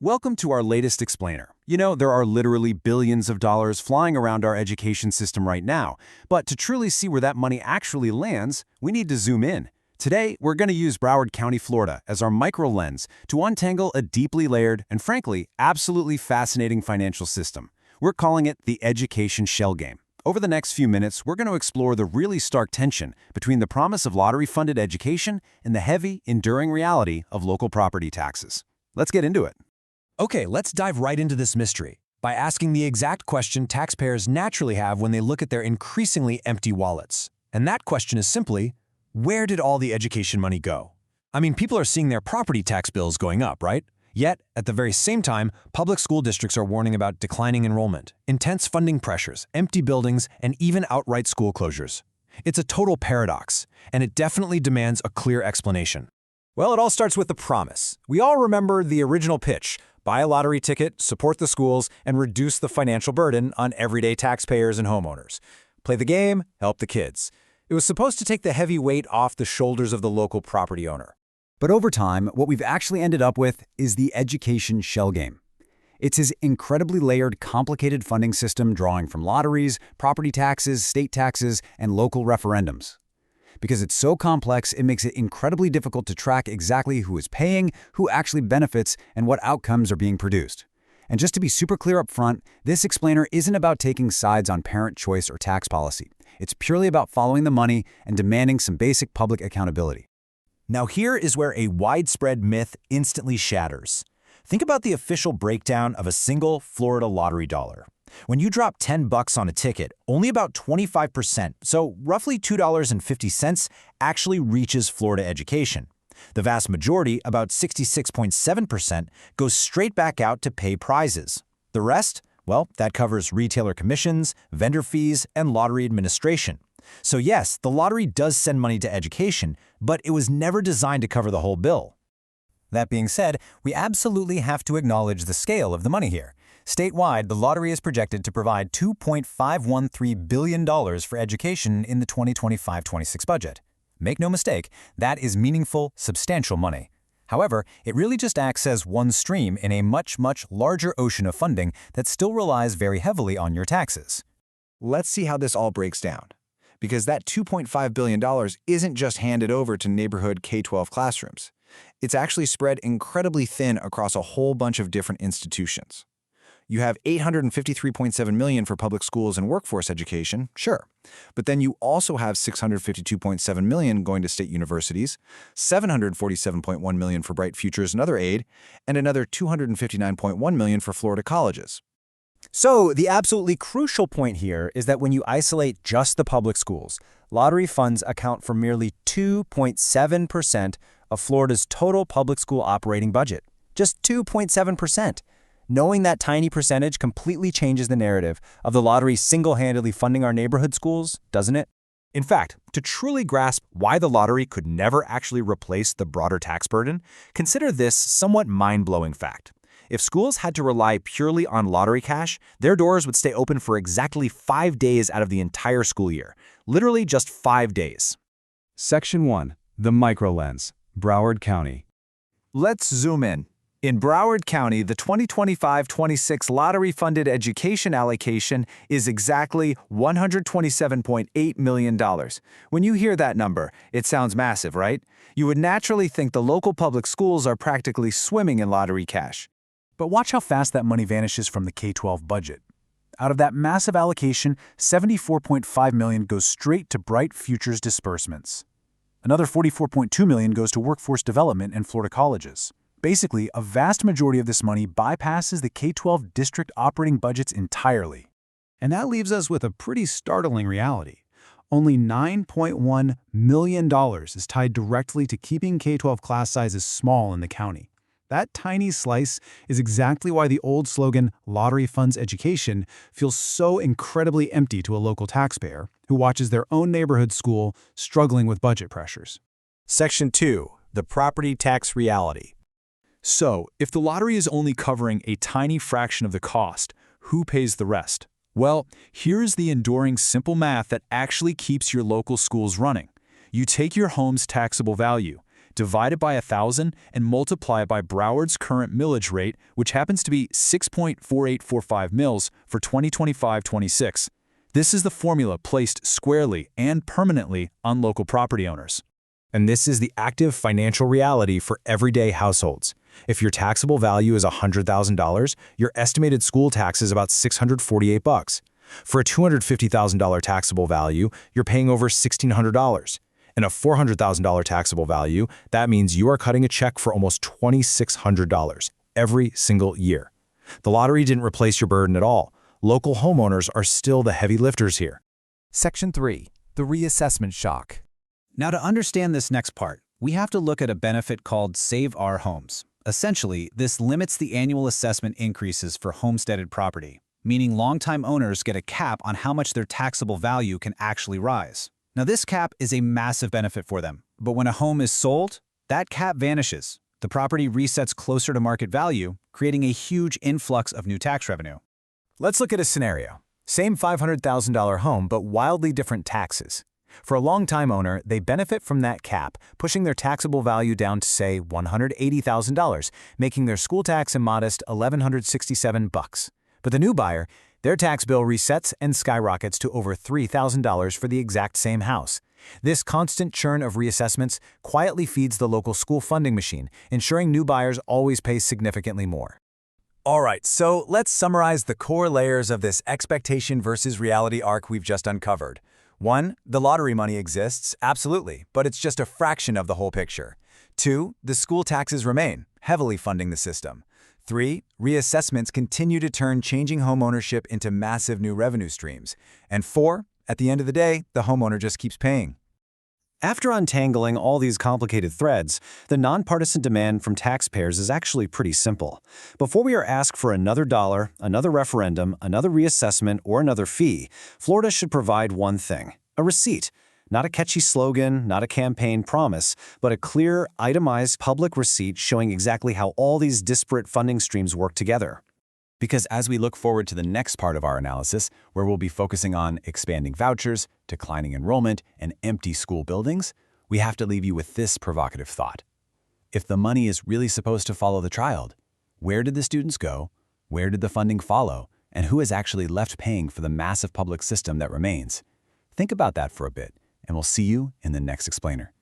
Welcome to our latest explainer. You know, there are literally billions of dollars flying around our education system right now, but to truly see where that money actually lands, we need to zoom in. Today, we're going to use Broward County, Florida as our micro lens to untangle a deeply layered and frankly, absolutely fascinating financial system. We're calling it the education shell game. Over the next few minutes, we're going to explore the really stark tension between the promise of lottery-funded education and the heavy, enduring reality of local property taxes. Let's get into it. Okay, let's dive right into this mystery by asking the exact question taxpayers naturally have when they look at their increasingly empty wallets. And that question is simply, where did all the education money go? I mean, people are seeing their property tax bills going up, right? Yet, at the very same time, public school districts are warning about declining enrollment, intense funding pressures, empty buildings, and even outright school closures. It's a total paradox, and it definitely demands a clear explanation. Well, it all starts with the promise. We all remember the original pitch: buy a lottery ticket, support the schools, and reduce the financial burden on everyday taxpayers and homeowners. Play the game, help the kids. It was supposed to take the heavy weight off the shoulders of the local property owner. But over time, what we've actually ended up with is the education shell game. It's his incredibly layered, complicated funding system drawing from lotteries, property taxes, state taxes, and local referendums. Because it's so complex, it makes it incredibly difficult to track exactly who is paying, who actually benefits, and what outcomes are being produced. And just to be super clear up front, this explainer isn't about taking sides on parent choice or tax policy. It's purely about following the money and demanding some basic public accountability. Now here is where a widespread myth instantly shatters. Think about the official breakdown of a single Florida lottery dollar. When you drop $10 on a ticket, only about 25%, so roughly $2.50, actually reaches Florida education. The vast majority, about 66.7%, goes straight back out to pay prizes. The rest? Well, that covers retailer commissions, vendor fees, and lottery administration. So yes, the lottery does send money to education, but it was never designed to cover the whole bill. That being said, we absolutely have to acknowledge the scale of the money here. Statewide, the lottery is projected to provide $2.513 billion for education in the 2025-26 budget. Make no mistake, that is meaningful, substantial money. However, it really just acts as one stream in a much, much larger ocean of funding that still relies very heavily on your taxes. Let's see how this all breaks down. Because that $2.5 billion isn't just handed over to neighborhood K-12 classrooms. It's actually spread incredibly thin across a whole bunch of different institutions. You have $853.7 million for public schools and workforce education, sure. But then you also have $652.7 million going to state universities, $747.1 million for Bright Futures and other aid, and another $259.1 million for Florida colleges. So the absolutely crucial point here is that when you isolate just the public schools, lottery funds account for merely 2.7% of Florida's total public school operating budget. Just 2.7%. Knowing that tiny percentage completely changes the narrative of the lottery single-handedly funding our neighborhood schools, doesn't it? In fact, to truly grasp why the lottery could never actually replace the broader tax burden, consider this somewhat mind-blowing fact. If schools had to rely purely on lottery cash, their doors would stay open for exactly 5 days out of the entire school year. Literally just 5 days. Section 1. The Micro Lens, Broward County. Let's zoom in. In Broward County, the 2025-26 lottery-funded education allocation is exactly $127.8 million. When you hear that number, it sounds massive, right? You would naturally think the local public schools are practically swimming in lottery cash. But watch how fast that money vanishes from the K-12 budget. Out of that massive allocation, $74.5 million goes straight to Bright Futures disbursements. Another $44.2 million goes to workforce development and Florida colleges. Basically, a vast majority of this money bypasses the K-12 district operating budgets entirely. And that leaves us with a pretty startling reality. Only $9.1 million is tied directly to keeping K-12 class sizes small in the county. That tiny slice is exactly why the old slogan, "Lottery funds education," feels so incredibly empty to a local taxpayer who watches their own neighborhood school struggling with budget pressures. Section 2. The property tax reality. So, if the lottery is only covering a tiny fraction of the cost, who pays the rest? Well, here's the enduring simple math that actually keeps your local schools running. You take your home's taxable value, divide it by 1,000, and multiply it by Broward's current millage rate, which happens to be 6.4845 mils for 2025-26. This is the formula placed squarely and permanently on local property owners. And this is the active financial reality for everyday households. If your taxable value is $100,000, your estimated school tax is about $648. For a $250,000 taxable value, you're paying over $1,600. And a $400,000 taxable value, that means you are cutting a check for almost $2,600 every single year. The lottery didn't replace your burden at all. Local homeowners are still the heavy lifters here. Section 3. The reassessment shock. Now, to understand this next part, we have to look at a benefit called Save Our Homes. Essentially, this limits the annual assessment increases for homesteaded property, meaning longtime owners get a cap on how much their taxable value can actually rise. Now, this cap is a massive benefit for them, but when a home is sold, that cap vanishes. The property resets closer to market value, creating a huge influx of new tax revenue. Let's look at a scenario. Same $500,000 home, but wildly different taxes. For a long-time owner, they benefit from that cap, pushing their taxable value down to, say, $180,000, making their school tax a modest $1,167. But the new buyer, their tax bill resets and skyrockets to over $3,000 for the exact same house. This constant churn of reassessments quietly feeds the local school funding machine, ensuring new buyers always pay significantly more. All right, so let's summarize the core layers of this expectation versus reality arc we've just uncovered. 1. The lottery money exists, absolutely, but it's just a fraction of the whole picture. 2. The school taxes remain, heavily funding the system. 3. Reassessments continue to turn changing home ownership into massive new revenue streams. And 4. At the end of the day, the homeowner just keeps paying. After untangling all these complicated threads, the nonpartisan demand from taxpayers is actually pretty simple. Before we are asked for another dollar, another referendum, another reassessment, or another fee, Florida should provide one thing: a receipt. Not a catchy slogan, not a campaign promise, but a clear, itemized public receipt showing exactly how all these disparate funding streams work together. Because as we look forward to the next part of our analysis, where we'll be focusing on expanding vouchers, declining enrollment, and empty school buildings, we have to leave you with this provocative thought. If the money is really supposed to follow the child, where did the students go, where did the funding follow, and who is actually left paying for the massive public system that remains? Think about that for a bit, and we'll see you in the next explainer.